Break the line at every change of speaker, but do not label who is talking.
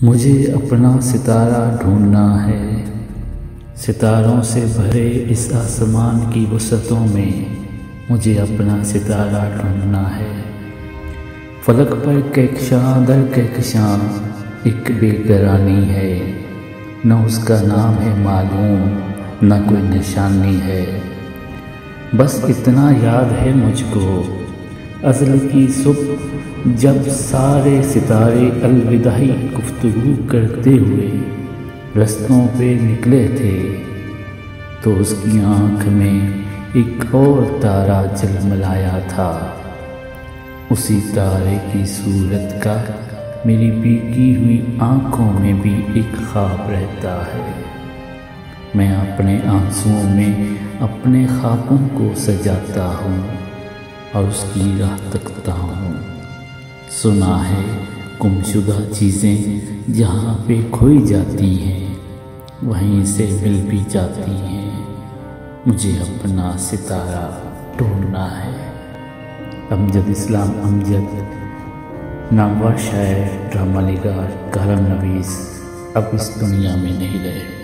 मुझे अपना सितारा ढूंढना है। सितारों से भरे इस आसमान की वसतों में मुझे अपना सितारा ढूंढना है। फलक पर कहकशां दर कहकशां एक बेकरानी है, न उसका नाम है मालूम न कोई निशानी है। बस इतना याद है मुझको अज़ल की सुबह जब सारे सितारे अलविदाई गुफ्तगू करते हुए रस्तों पे निकले थे, तो उसकी आँख में एक और तारा झलमलाया था। उसी तारे की सूरत का मेरी भीगी हुई आँखों में भी एक ख्वाब रहता है। मैं अपने आंसुओं में अपने ख्वाबों को सजाता हूँ और उसकी राह तकता हूँ। सुना है गुमशुदा चीज़ें जहाँ पे खोई जाती हैं वहीं से मिल भी जाती हैं। मुझे अपना सितारा ढूंढना है। अमजद इस्लाम अमजद, नामवर शायर, ड्रामा निगार, कलम नवीस अब इस दुनिया में नहीं रहे।